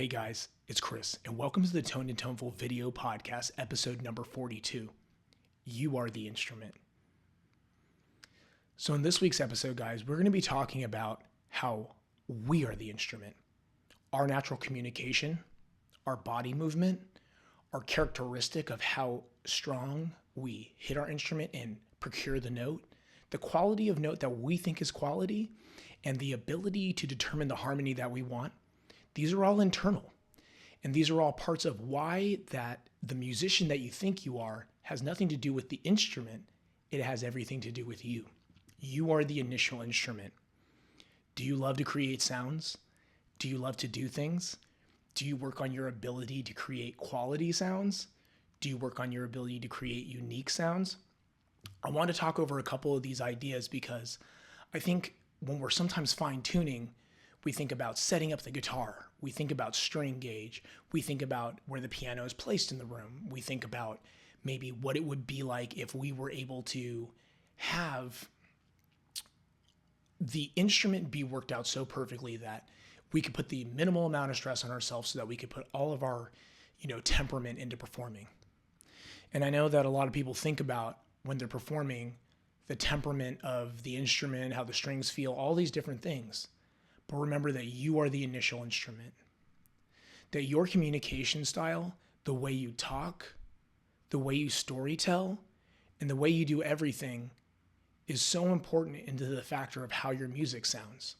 Hey guys, it's Chris, and welcome to the Toneful video podcast, episode number 42. You are the instrument. So in this week's episode, guys, we're going to be talking about how we are the instrument, our natural communication, our body movement, our characteristic of how strong we hit our instrument and procure the note, the quality of note that we think is quality, and the ability to determine the harmony that we want. These are all internal. And these are all parts of why that the musician that you think you are has nothing to do with the instrument. It has everything to do with you. You are the initial instrument. Do you love to create sounds? Do you love to do things? Do you work on your ability to create quality sounds? Do you work on your ability to create unique sounds? I want to talk over a couple of these ideas because I think when we're sometimes fine-tuning, we think about setting up the guitar. We think about string gauge. We think about where the piano is placed in the room. We think about maybe what it would be like if we were able to have the instrument be worked out so perfectly that we could put the minimal amount of stress on ourselves so that we could put all of our, temperament into performing. And I know that a lot of people think about when they're performing the temperament of the instrument, how the strings feel, all these different things. But remember that you are the initial instrument. That your communication style, the way you talk, the way you storytell, and the way you do everything is so important into the factor of how your music sounds.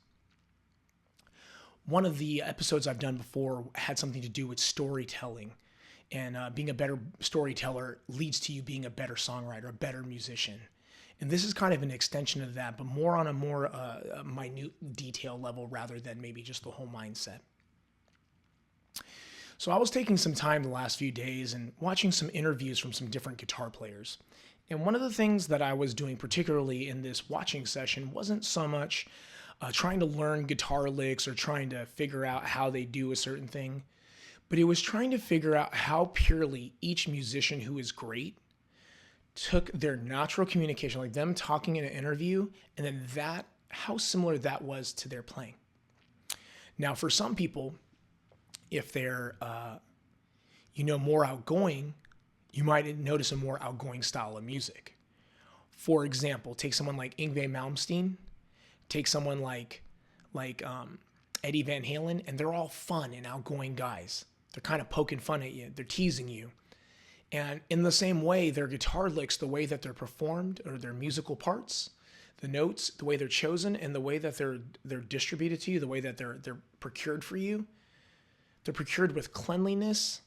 One of the episodes I've done before had something to do with storytelling. And being a better storyteller leads to you being a better songwriter, a better musician. And this is kind of an extension of that, but more on a more minute detail level rather than maybe just the whole mindset. So I was taking some time the last few days and watching some interviews from some different guitar players. And one of the things that I was doing particularly in this watching session wasn't so much trying to learn guitar licks or trying to figure out how they do a certain thing, but it was trying to figure out how purely each musician who is great took their natural communication, like them talking in an interview, and then how similar that was to their playing. Now, for some people, if they're, more outgoing, you might notice a more outgoing style of music. For example, take someone like Yngwie Malmsteen, take someone like Eddie Van Halen, and they're all fun and outgoing guys. They're kind of poking fun at you. They're teasing you. And in the same way, their guitar licks, the way that they're performed, or their musical parts, the notes, the way they're chosen, and the way that they're distributed to you, the way that they're procured for you, they're procured with cleanliness.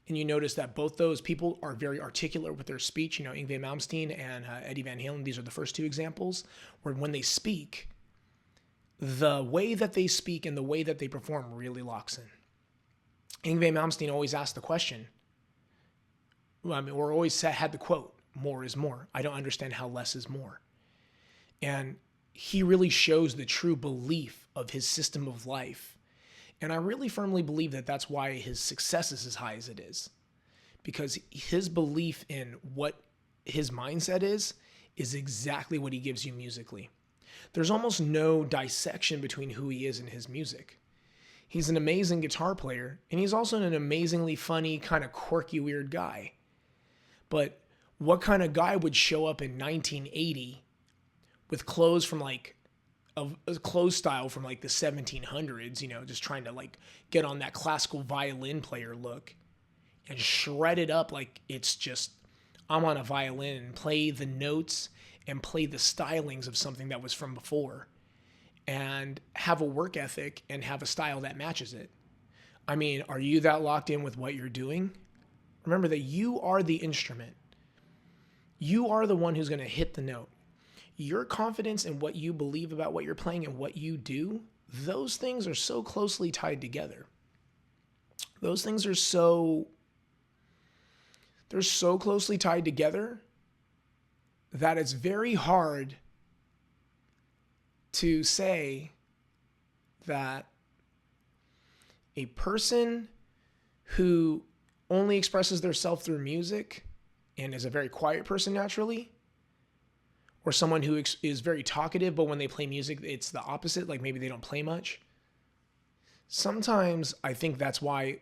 And you notice that both those people are very articulate with their speech. Yngwie Malmsteen and Eddie Van Halen, these are the first two examples, where when they speak, the way that they speak and the way that they perform really locks in. Yngwie Malmsteen always asked the question, or always had the quote, "More is more. I don't understand how less is more." And he really shows the true belief of his system of life. And I really firmly believe that that's why his success is as high as it is. Because his belief in what his mindset is exactly what he gives you musically. There's almost no dissection between who he is and his music. He's an amazing guitar player, and he's also an amazingly funny, kind of quirky, weird guy. But what kind of guy would show up in 1980 with clothes from a clothes style from the 1700s, just trying to get on that classical violin player look and shred it up like it's just, I'm on a violin and play the notes and play the stylings of something that was from before and have a work ethic and have a style that matches it. I mean, are you that locked in with what you're doing? Remember that you are the instrument. You are the one who's going to hit the note. Your confidence in what you believe about what you're playing and what you do, those things are so closely tied together. Those things are they're so closely tied together that it's very hard to say that a person who only expresses their self through music and is a very quiet person naturally, or someone who is very talkative, but when they play music, it's the opposite, like maybe they don't play much. Sometimes I think that's why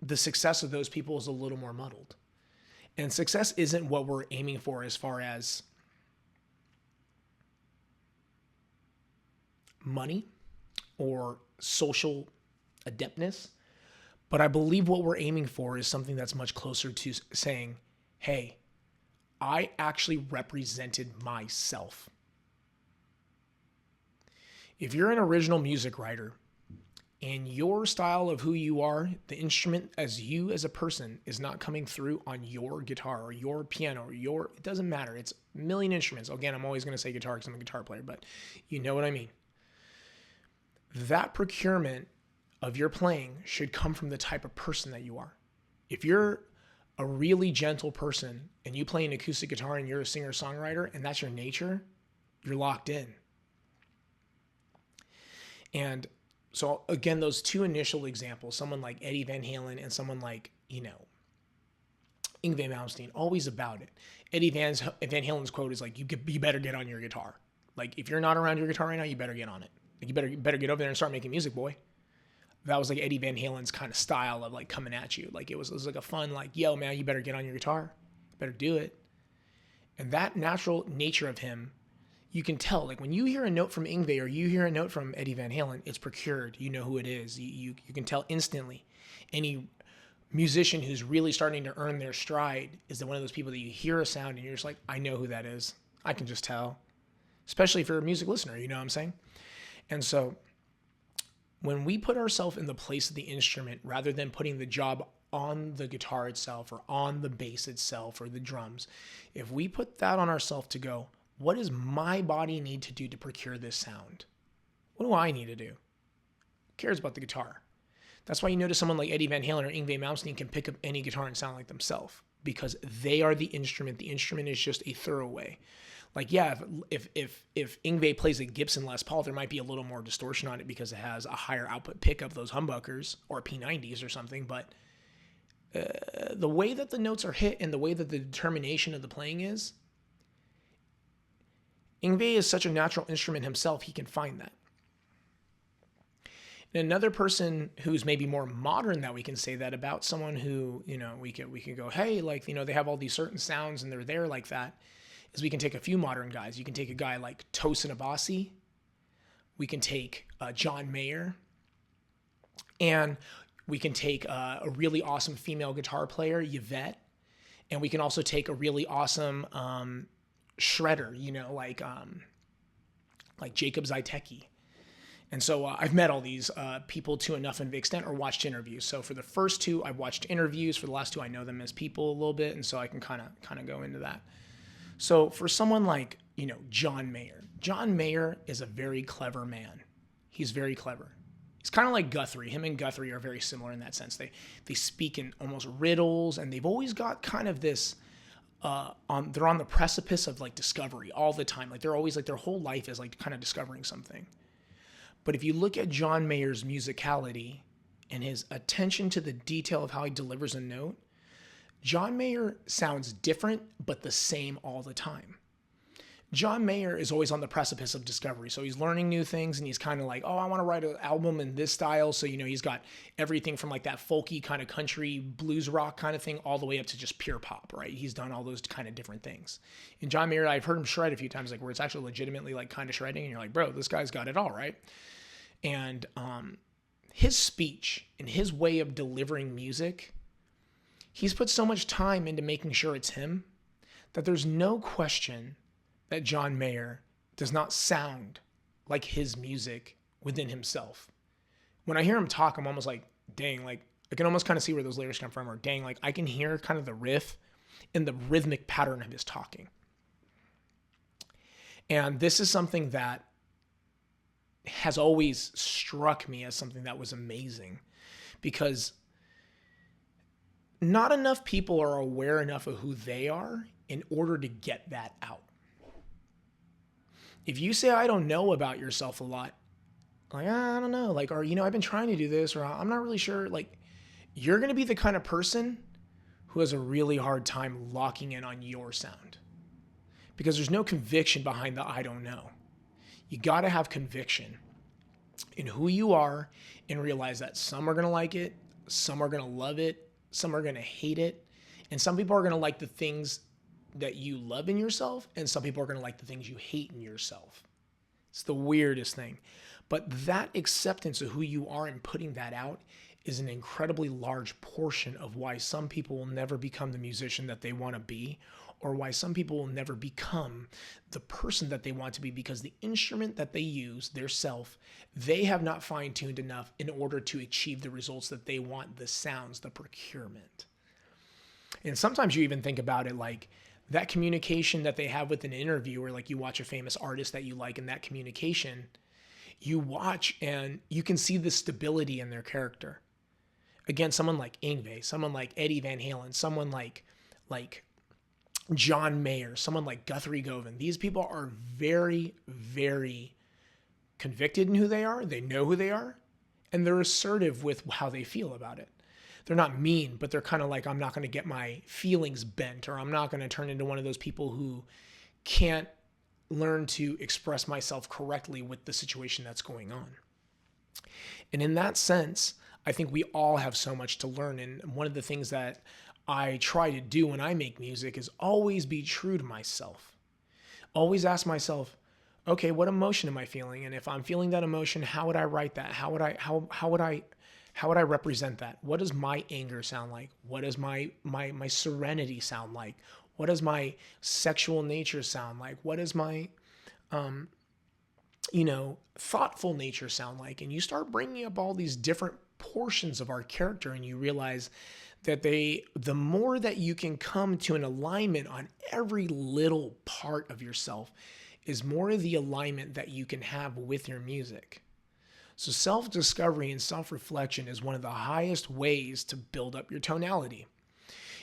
the success of those people is a little more muddled. And success isn't what we're aiming for as far as money or social adeptness. But I believe what we're aiming for is something that's much closer to saying, hey, I actually represented myself. If you're an original music writer and your style of who you are, the instrument as you as a person is not coming through on your guitar or your piano or it doesn't matter. It's a million instruments. Again, I'm always going to say guitar because I'm a guitar player, but you know what I mean. That procurement of your playing should come from the type of person that you are. If you're a really gentle person and you play an acoustic guitar and you're a singer-songwriter and that's your nature, you're locked in. And so again, those two initial examples, someone like Eddie Van Halen and someone like, Yngwie Malmsteen, always about it. Eddie Van Halen's quote is like, you better get on your guitar. Like, if you're not around your guitar right now, you better get on it. Like, you better get over there and start making music, boy. That was like Eddie Van Halen's kind of style of like coming at you. Like it was like a fun, like, yo, man, you better get on your guitar. You better do it. And that natural nature of him, you can tell. Like when you hear a note from Yngwie or you hear a note from Eddie Van Halen, it's procured. You know who it is. You can tell instantly. Any musician who's really starting to earn their stride is one of those people that you hear a sound and you're just like, I know who that is. I can just tell. Especially if you're a music listener, you know what I'm saying? And so when we put ourselves in the place of the instrument rather than putting the job on the guitar itself or on the bass itself or the drums, if we put that on ourselves to go, what does my body need to do to procure this sound? What do I need to do? Who cares about the guitar? That's why you notice someone like Eddie Van Halen or Yngwie Malmsteen can pick up any guitar and sound like themselves because they are the instrument. The instrument is just a throwaway. Like, yeah, if Yngwie plays a Gibson Les Paul, there might be a little more distortion on it because it has a higher output pickup, those humbuckers or P90s or something. But the way that the notes are hit and the way that the determination of the playing is, Yngwie is such a natural instrument himself, he can find that. And another person who's maybe more modern that we can say that about, someone who, we can go, hey, like, they have all these certain sounds and they're there like that, is we can take a few modern guys. You can take a guy like Tosin Abasi. We can take John Mayer. And we can take a really awesome female guitar player, Yvette. And we can also take a really awesome shredder, like Jacob Zaiteki. And so I've met all these people to enough of an extent or watched interviews. So for the first two, I've watched interviews. For the last two, I know them as people a little bit. And so I can kind of go into that. So for someone like, John Mayer is a very clever man. He's very clever. He's kind of like Guthrie. Him and Guthrie are very similar in that sense. They speak in almost riddles, and they've always got kind of this, they're on the precipice of like discovery all the time. Like they're always like, their whole life is like kind of discovering something. But if you look at John Mayer's musicality and his attention to the detail of how he delivers a note, John Mayer sounds different, but the same all the time. John Mayer is always on the precipice of discovery. So he's learning new things and he's kind of like, oh, I want to write an album in this style. So, he's got everything from like that folky kind of country blues rock kind of thing all the way up to just pure pop, right? He's done all those kind of different things. And John Mayer, I've heard him shred a few times, like where it's actually legitimately like kind of shredding. And you're like, bro, this guy's got it all, right? And his speech and his way of delivering music, he's put so much time into making sure it's him that there's no question that John Mayer does not sound like his music within himself. When I hear him talk, I'm almost like, dang, like I can almost kind of see where those lyrics come from, or dang, like I can hear kind of the riff and the rhythmic pattern of his talking. And this is something that has always struck me as something that was amazing, because not enough people are aware enough of who they are in order to get that out. If you say, I don't know about yourself a lot, like, I don't know, like, or, I've been trying to do this, or I'm not really sure, like, you're going to be the kind of person who has a really hard time locking in on your sound, because there's no conviction behind the I don't know. You got to have conviction. in who you are and realize that some are going to like it, some are going to love it, some are going to hate it, and some people are going to like the things that you love in yourself, and some people are going to like the things you hate in yourself. It's the weirdest thing. But that acceptance of who you are and putting that out is an incredibly large portion of why some people will never become the musician that they want to be, or why some people will never become the person that they want to be, because the instrument that they use, their self, they have not fine-tuned enough in order to achieve the results that they want, the sounds, the procurement. And sometimes you even think about it like that communication that they have with an interviewer, like you watch a famous artist that you like, in that communication, you watch and you can see the stability in their character. Again, someone like Yngwie, someone like Eddie Van Halen, someone like John Mayer, someone like Guthrie Govan. These people are very, very convicted in who they are. They know who they are, and they're assertive with how they feel about it. They're not mean, but they're kind of like, I'm not going to get my feelings bent, or I'm not going to turn into one of those people who can't learn to express myself correctly with the situation that's going on. And in that sense, I think we all have so much to learn. And one of the things that I try to do when I make music is always be true to myself. Always ask myself, okay, what emotion am I feeling? And if I'm feeling that emotion, how would I write that? How would I represent that? What does my anger sound like? What does my serenity sound like? What does my sexual nature sound like? What does my thoughtful nature sound like? And you start bringing up all these different portions of our character, and you realize that the more that you can come to an alignment on every little part of yourself is more of the alignment that you can have with your music. So self-discovery and self-reflection is one of the highest ways to build up your tonality.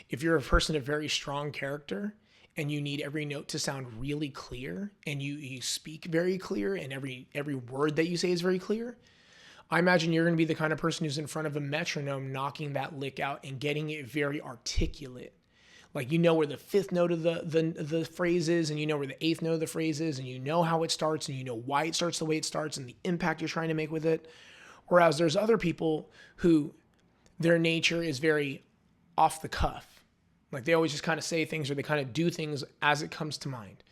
If you're a person of very strong character and you need every note to sound really clear, and you speak very clear, and every word that you say is very clear, I imagine you're going to be the kind of person who's in front of a metronome knocking that lick out and getting it very articulate. Like, you know where the fifth note of the phrase is, and you know where the eighth note of the phrase is, and you know how it starts, and you know why it starts the way it starts, and the impact you're trying to make with it. Whereas there's other people who their nature is very off the cuff. Like, they always just kind of say things, or they kind of do things as it comes to mind.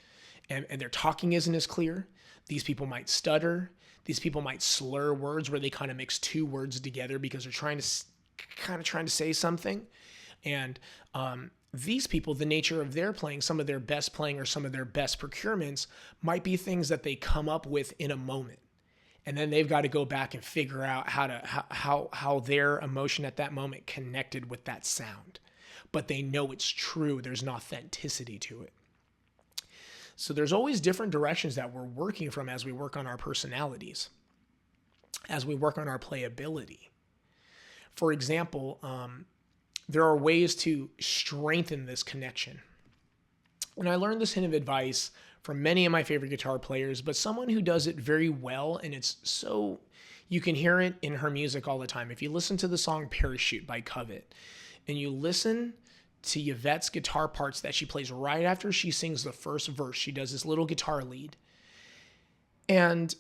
And their talking isn't as clear. These people might stutter. These people might slur words where they kind of mix two words together because they're trying to say something. And these people, the nature of their playing, some of their best playing or some of their best procurements might be things that they come up with in a moment. And then they've got to go back and figure out how their emotion at that moment connected with that sound. But they know it's true. There's an authenticity to it. So there's always different directions that we're working from as we work on our personalities, as we work on our playability. For example, there are ways to strengthen this connection. And I learned this hint of advice from many of my favorite guitar players, but someone who does it very well, and it's so, you can hear it in her music all the time. If you listen to the song Parachute by Covet, and you listen to Yvette's guitar parts that she plays right after she sings the first verse, she does this little guitar lead. And,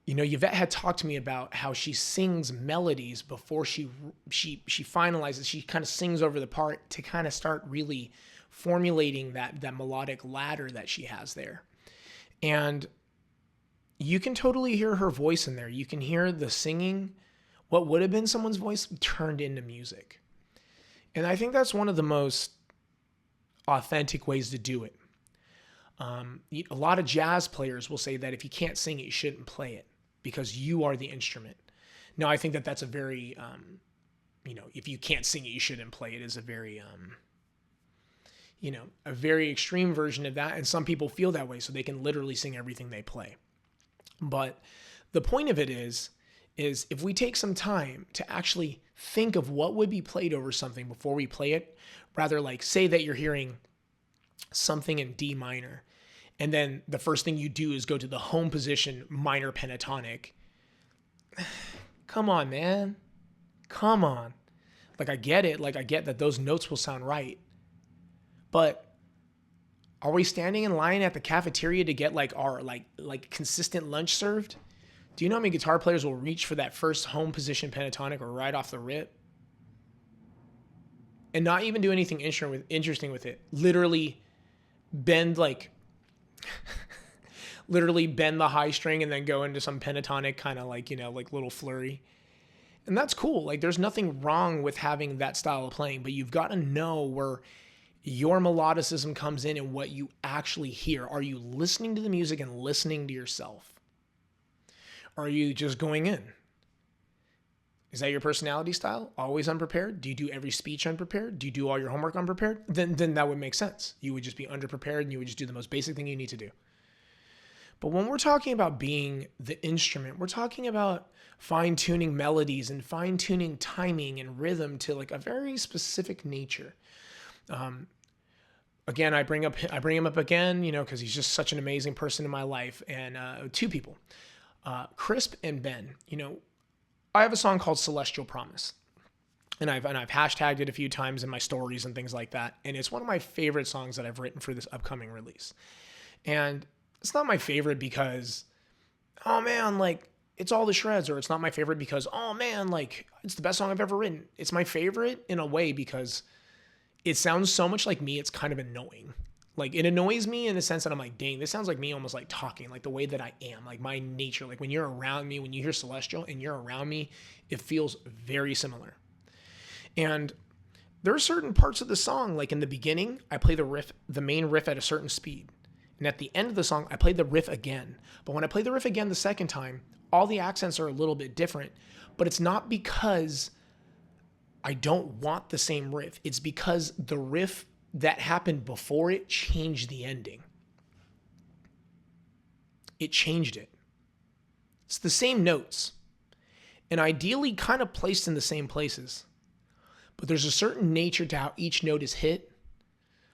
Yvette had talked to me about how she sings melodies before she finalizes. She kind of sings over the part to kind of start really formulating that melodic ladder that she has there. And you can totally hear her voice in there. You can hear the singing, what would have been someone's voice, turned into music. And I think that's one of the most authentic ways to do it. A lot of jazz players will say that if you can't sing it, you shouldn't play it because you are the instrument. Now, I think that that's a very, if you can't sing it, you shouldn't play it is a very, a very extreme version of that. And some people feel that way, so they can literally sing everything they play. But the point of it is if we take some time to actually think of what would be played over something before we play it, rather like say that you're hearing something in D minor, and then the first thing you do is go to the home position minor pentatonic. Come on, man. Come on. Like, I get it. Like, I get that those notes will sound right. But are we standing in line at the cafeteria to get like our like consistent lunch served? Do you know how many guitar players will reach for that first home position pentatonic or right off the rip and not even do anything interesting with it? Literally bend literally bend the high string and then go into some pentatonic kind of like, like little flurry. And that's cool. Like there's nothing wrong with having that style of playing, but you've got to know where your melodicism comes in and what you actually hear. Are you listening to the music and listening to yourself? Or are you just going in? Is that your personality style? Always unprepared? Do you do every speech unprepared? Do you do all your homework unprepared? Then that would make sense. You would just be underprepared and you would just do the most basic thing you need to do. But when we're talking about being the instrument, we're talking about fine-tuning melodies and fine-tuning timing and rhythm to like a very specific nature. Again, I bring him up again, because he's just such an amazing person in my life. And two people, Crisp and Ben. I have a song called Celestial Promise, and I've hashtagged it a few times in my stories and things like that. And it's one of my favorite songs that I've written for this upcoming release. And it's not my favorite because, oh man, like it's all the shreds, or it's not my favorite because, oh man, like it's the best song I've ever written. It's my favorite in a way because it sounds so much like me. It's kind of annoying. Like it annoys me in the sense that I'm like, dang, this sounds like me almost like talking, like the way that I am, like my nature. Like when you're around me, when you hear Celestial and you're around me, it feels very similar. And there are certain parts of the song, like in the beginning, I play the main riff at a certain speed. And at the end of the song, I played the riff again. But when I play the riff again the second time, all the accents are a little bit different. But it's not because I don't want the same riff. It's because the riff that happened before it changed the ending. It changed it. It's the same notes. And ideally kind of placed in the same places. But there's a certain nature to how each note is hit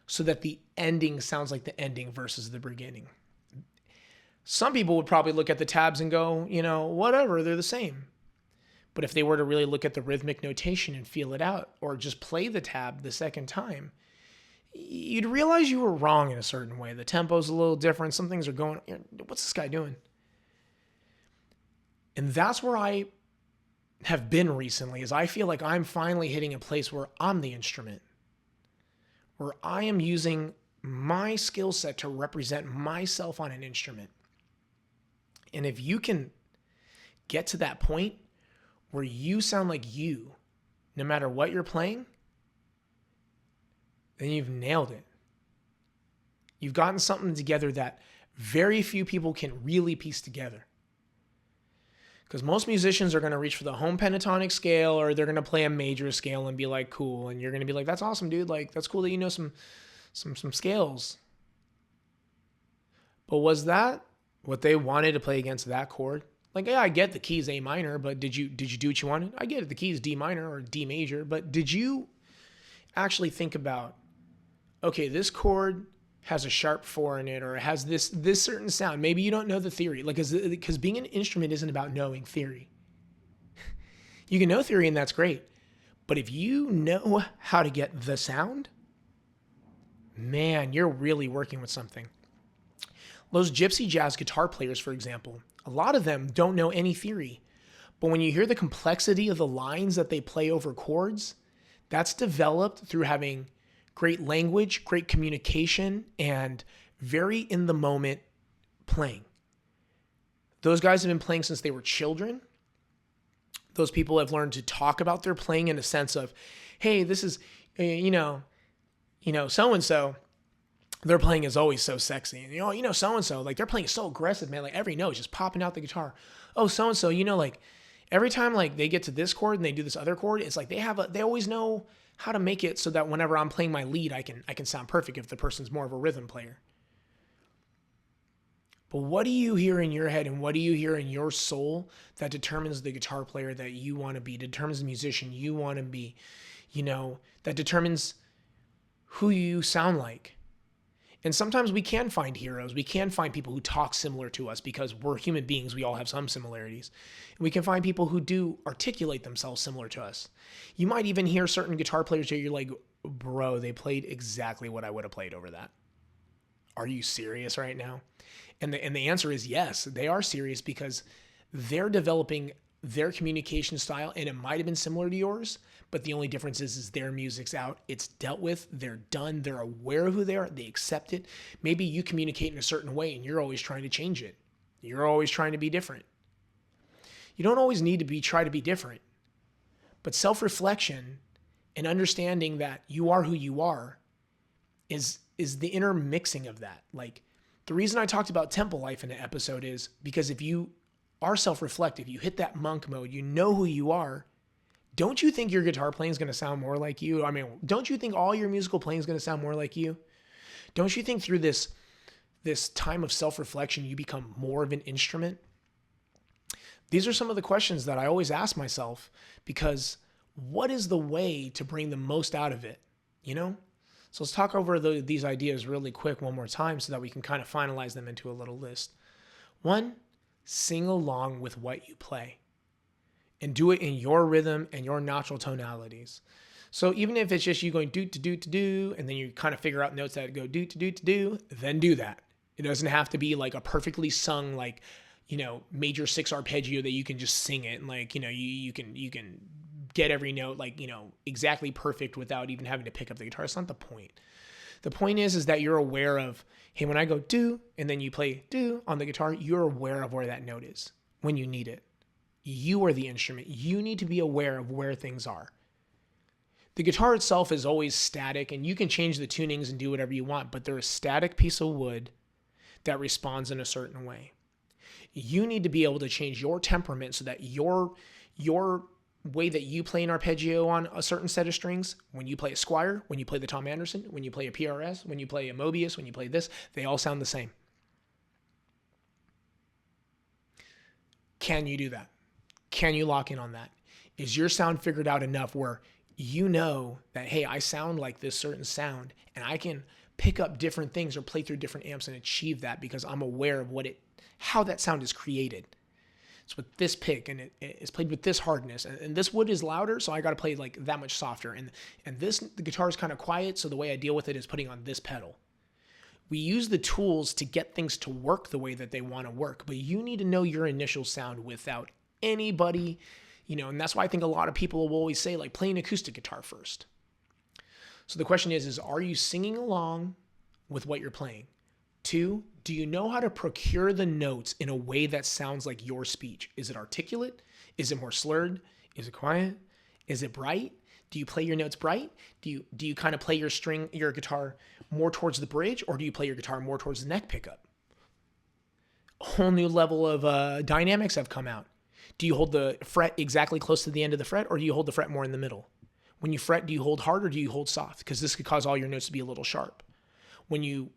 so that the ending sounds like the ending versus the beginning. Some people would probably look at the tabs and go, whatever, they're the same. But if they were to really look at the rhythmic notation and feel it out, or just play the tab the second time, you'd realize you were wrong in a certain way. The tempo's a little different. Some things are going, what's this guy doing? And that's where I have been recently, is I feel like I'm finally hitting a place where I'm the instrument, where I am using my skill set to represent myself on an instrument. And if you can get to that point where you sound like you, no matter what you're playing, then you've nailed it. You've gotten something together that very few people can really piece together. Because most musicians are going to reach for the home pentatonic scale, or they're going to play a major scale and be like, cool. And you're going to be like, that's awesome, dude. Like, that's cool that you know some scales. But was that what they wanted to play against that chord? Like, yeah, I get the key is A minor, but did you do what you wanted? I get it, the key is D minor or D major, but did you actually think about, okay, this chord has a sharp 4 in it, or it has this certain sound. Maybe you don't know the theory, like, because being an instrument isn't about knowing theory. You can know theory and that's great. But if you know how to get the sound, man, you're really working with something. Those gypsy jazz guitar players, for example, a lot of them don't know any theory. But when you hear the complexity of the lines that they play over chords, that's developed through having great language, great communication, and very in the moment playing. Those guys have been playing since they were children. Those people have learned to talk about their playing in a sense of, hey, this is, so-and-so, their playing is always so sexy. And so-and-so, like they're playing so aggressive, man. Like every note is just popping out the guitar. Oh, so-and-so, like every time like they get to this chord and they do this other chord, it's like they always know how to make it so that whenever I'm playing my lead, I can sound perfect if the person's more of a rhythm player. But what do you hear in your head and what do you hear in your soul that determines the guitar player that you want to be, determines the musician you want to be, that determines who you sound like? And sometimes we can find heroes. We can find people who talk similar to us because we're human beings. We all have some similarities. And we can find people who do articulate themselves similar to us. You might even hear certain guitar players that you're like, bro, they played exactly what I would have played over that. Are you serious right now? And the answer is yes, they are serious because They're developing their communication style, and it might have been similar to yours, but the only difference is their music's out, it's dealt with, they're done, they're aware of who they are, they accept it. Maybe you communicate in a certain way and you're always trying to change it. You're always trying to be different. You don't always need to try to be different, but self-reflection and understanding that you are who you are is the intermixing of that. Like, the reason I talked about temple life in an episode is because if you are self-reflective, you hit that monk mode, you know who you are, don't you think your guitar playing is going to sound more like you? I mean, don't you think all your musical playing is going to sound more like you? Don't you think through this time of self-reflection, you become more of an instrument? These are some of the questions that I always ask myself, because what is the way to bring the most out of it? You know? So let's talk over these ideas really quick one more time so that we can kind of finalize them into a little list. 1, sing along with what you play and do it in your rhythm and your natural tonalities. So even if it's just you going do to do to do, and then you kind of figure out notes that go do to do to do, then do that. It doesn't have to be like a perfectly sung, like, you know, major 6 arpeggio that you can just sing it. And like, you know, you can get every note like, you know, exactly perfect without even having to pick up the guitar. That's not the point. The point is that you're aware of, hey, when I go do, and then you play do on the guitar, you're aware of where that note is when you need it. You are the instrument. You need to be aware of where things are. The guitar itself is always static, and you can change the tunings and do whatever you want, but they're a static piece of wood that responds in a certain way. You need to be able to change your temperament so that your way that you play an arpeggio on a certain set of strings, when you play a Squire, when you play the Tom Anderson, when you play a PRS, when you play a Mobius, when you play this, they all sound the same. Can you do that? Can you lock in on that? Is your sound figured out enough where you know that, hey, I sound like this certain sound, and I can pick up different things or play through different amps and achieve that because I'm aware of how that sound is created. It's with this pick, and it's played with this hardness, and this wood is louder, so I got to play like that much softer. And the guitar is kind of quiet, so the way I deal with it is putting on this pedal. We use the tools to get things to work the way that they want to work, but you need to know your initial sound without anybody, you know, and that's why I think a lot of people will always say, like, play an acoustic guitar first. So the question is are you singing along with what you're playing? 2, do you know how to procure the notes in a way that sounds like your speech? Is it articulate? Is it more slurred? Is it quiet? Is it bright? Do you play your notes bright? Do you kind of play your guitar more towards the bridge, or do you play your guitar more towards the neck pickup? A whole new level of dynamics have come out. Do you hold the fret exactly close to the end of the fret, or do you hold the fret more in the middle? When you fret, do you hold hard or do you hold soft? Because this could cause all your notes to be a little sharp. When you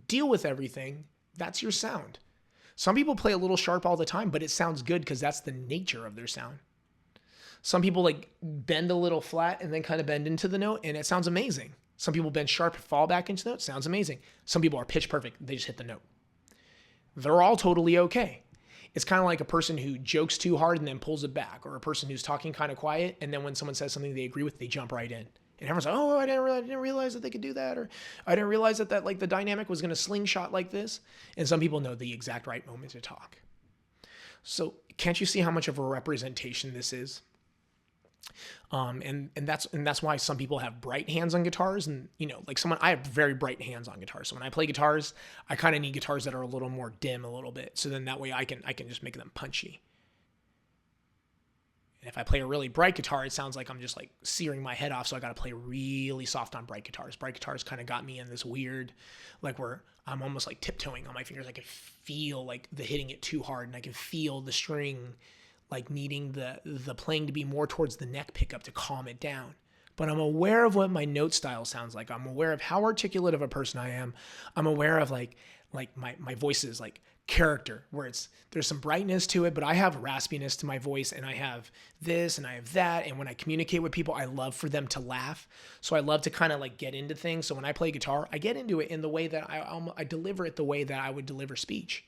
deal with everything, that's your sound. Some people play a little sharp all the time, but it sounds good because that's the nature of their sound. Some people like bend a little flat and then kind of bend into the note, and it sounds amazing. Some people bend sharp, fall back into the note, sounds amazing. Some people are pitch perfect, they just hit the note. They're all totally okay. It's kind of like a person who jokes too hard and then pulls it back, or a person who's talking kind of quiet, and then when someone says something they agree with, they jump right in. And everyone's like, oh, I didn't realize that they could do that, or I didn't realize that like the dynamic was going to slingshot like this. And some people know the exact right moment to talk. So can't you see how much of a representation this is? And that's why some people have bright hands on guitars, and you know, like I have very bright hands on guitars. So when I play guitars, I kind of need guitars that are a little more dim a little bit. So then that way I can just make them punchy. And if I play a really bright guitar, it sounds like I'm just like searing my head off. So I got to play really soft on bright guitars. Bright guitars kind of got me in this weird, like where I'm almost like tiptoeing on my fingers. I can feel like the hitting it too hard, and I can feel the string like needing the playing to be more towards the neck pickup to calm it down. But I'm aware of what my note style sounds like. I'm aware of how articulate of a person I am. I'm aware of like my voice's like character, where there's some brightness to it, but I have raspiness to my voice, and I have this and I have that. And when I communicate with people, I love for them to laugh. So I love to kind of like get into things. So when I play guitar, I get into it in the way that I deliver it the way that I would deliver speech.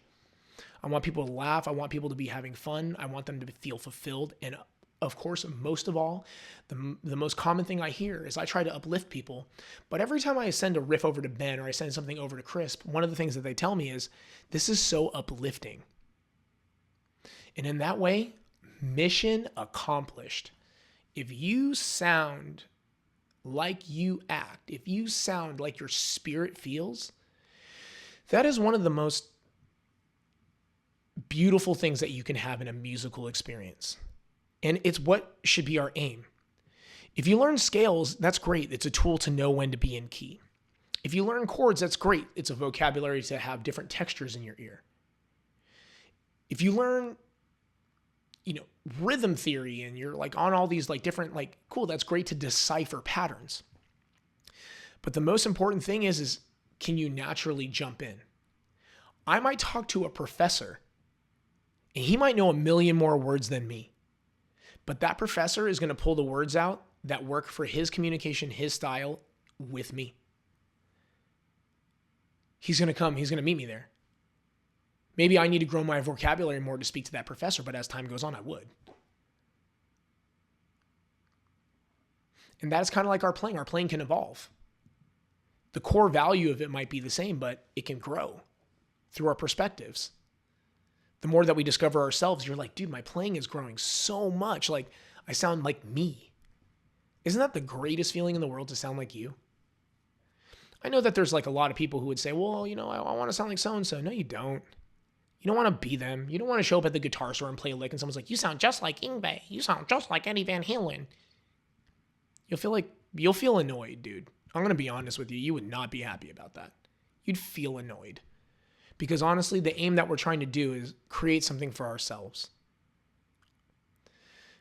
I want people to laugh. I want people to be having fun. I want them to feel fulfilled. And of course, most of all, the most common thing I hear is I try to uplift people. But every time I send a riff over to Ben, or I send something over to Crisp, one of the things that they tell me is, this is so uplifting. And in that way, mission accomplished. If you sound like you act, if you sound like your spirit feels, that is one of the most beautiful things that you can have in a musical experience. And it's what should be our aim. If you learn scales, that's great. It's a tool to know when to be in key. If you learn chords, that's great. It's a vocabulary to have different textures in your ear. If you learn, rhythm theory and you're like on all these like different, like, cool, that's great to decipher patterns. But the most important thing is can you naturally jump in? I might talk to a professor and he might know a million more words than me, but that professor is going to pull the words out that work for his communication, his style with me. He's going to come, he's going to meet me there. Maybe I need to grow my vocabulary more to speak to that professor, but as time goes on, I would. And that's kind of like our playing. Our playing can evolve. The core value of it might be the same, but it can grow through our perspectives. The more that we discover ourselves, you're like, dude, my playing is growing so much. Like, I sound like me. Isn't that the greatest feeling in the world to sound like you? I know that there's like a lot of people who would say, well, I want to sound like so-and-so. No, you don't. You don't want to be them. You don't want to show up at the guitar store and play a lick and someone's like, you sound just like Yngwie. You sound just like Eddie Van Halen. You'll feel annoyed, dude. I'm going to be honest with you. You would not be happy about that. You'd feel annoyed. Because honestly, the aim that we're trying to do is create something for ourselves.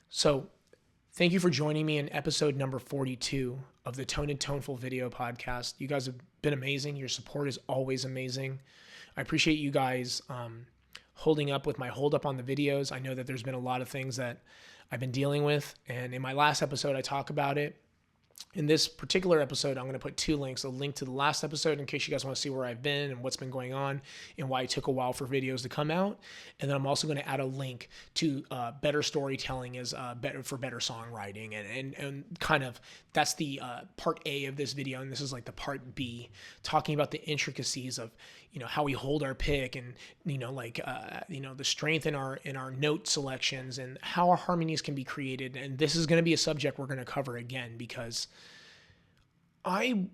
So thank you for joining me in episode number 42 of the Tone and Toneful video podcast. You guys have been amazing. Your support is always amazing. I appreciate you guys holding up with my hold up on the videos. I know that there's been a lot of things that I've been dealing with. And in my last episode, I talk about it. In this particular episode, I'm going to put two links, a link to the last episode in case you guys want to see where I've been and what's been going on and why it took a while for videos to come out. And then I'm also going to add a link to better storytelling is better songwriting. And kind of that's the part A of this video. And this is like the part B, talking about the intricacies of, how we hold our pick and, the strength in our note selections and how our harmonies can be created. And this is going to be a subject we're going to cover again because I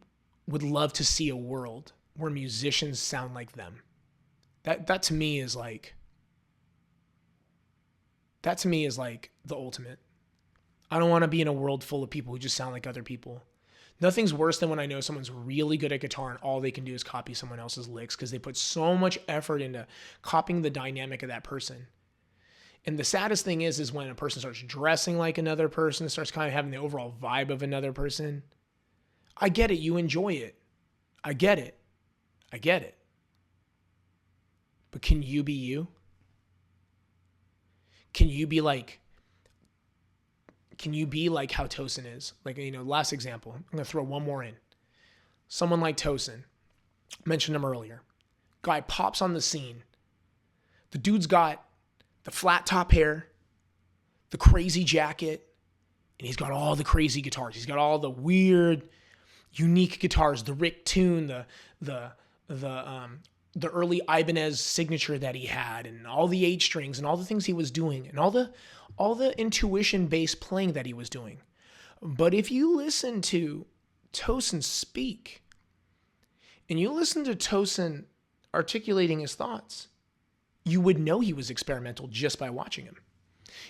would love to see a world where musicians sound like them. That to me is like the ultimate. I don't want to be in a world full of people who just sound like other people. Nothing's worse than when I know someone's really good at guitar and all they can do is copy someone else's licks because they put so much effort into copying the dynamic of that person. And the saddest thing is when a person starts dressing like another person, starts kind of having the overall vibe of another person. I get it. You enjoy it. I get it. But can you be you? Can you be like how Tosin is? Like, last example, I'm going to throw one more in. Someone like Tosin, mentioned him earlier. Guy pops on the scene. The dude's got the flat top hair, the crazy jacket, and he's got all the crazy guitars. He's got all the weird, unique guitars, the Rick Tune, the early Ibanez signature that he had, and all the 8 strings and all the things he was doing, and all the intuition-based playing that he was doing. But if you listen to Tosin speak, and you listen to Tosin articulating his thoughts, you would know he was experimental just by watching him.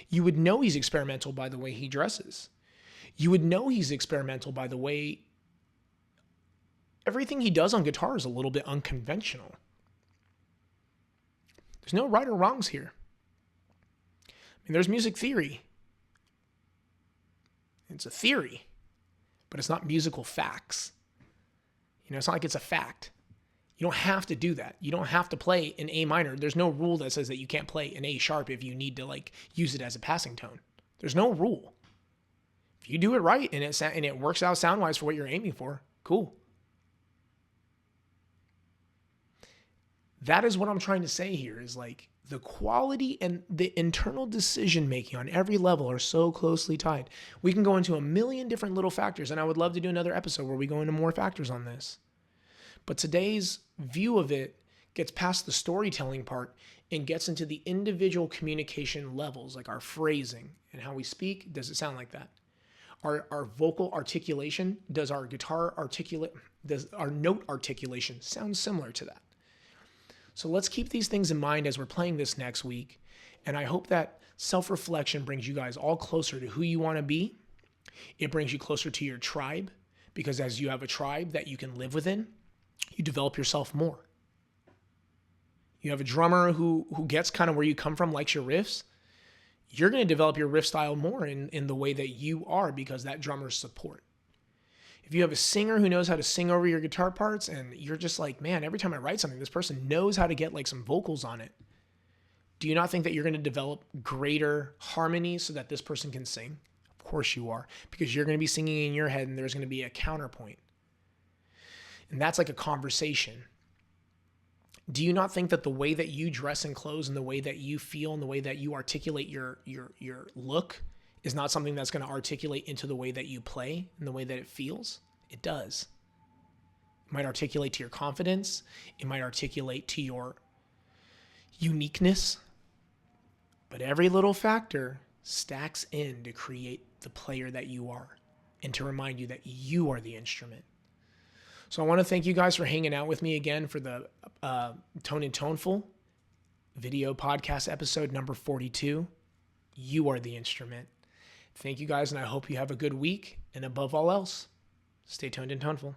You would know he's experimental by the way he dresses. You would know he's experimental by the way everything he does on guitar is a little bit unconventional. There's no right or wrongs here. There's music theory. It's a theory, but it's not musical facts. It's not like it's a fact. You don't have to do that. You don't have to play an A minor. There's no rule that says that you can't play an A sharp if you need to use it as a passing tone. There's no rule. If you do it right and it works out sound-wise for what you're aiming for, cool. That is what I'm trying to say here is the quality and the internal decision making on every level are so closely tied. We can go into a million different little factors, and I would love to do another episode where we go into more factors on this. But today's view of it gets past the storytelling part and gets into the individual communication levels, like our phrasing and how we speak, does it sound like that? Our vocal articulation, does our note articulation sound similar to that? So let's keep these things in mind as we're playing this next week. And I hope that self-reflection brings you guys all closer to who you want to be. It brings you closer to your tribe, because as you have a tribe that you can live within, you develop yourself more. You have a drummer who gets kind of where you come from, likes your riffs. You're going to develop your riff style more in the way that you are, because that drummer's support. If you have a singer who knows how to sing over your guitar parts and you're just like, man, every time I write something, this person knows how to get like some vocals on it. Do you not think that you're going to develop greater harmony so that this person can sing? Of course you are, because you're going to be singing in your head and there's going to be a counterpoint. And that's like a conversation. Do you not think that the way that you dress and clothes and the way that you feel and the way that you articulate your look is not something that's going to articulate into the way that you play and the way that it feels? It does. It might articulate to your confidence. It might articulate to your uniqueness. But every little factor stacks in to create the player that you are and to remind you that you are the instrument. So I want to thank you guys for hanging out with me again for the Tone and Toneful video podcast episode number 42. You are the instrument. Thank you guys, and I hope you have a good week. And above all else, stay toned and toneful.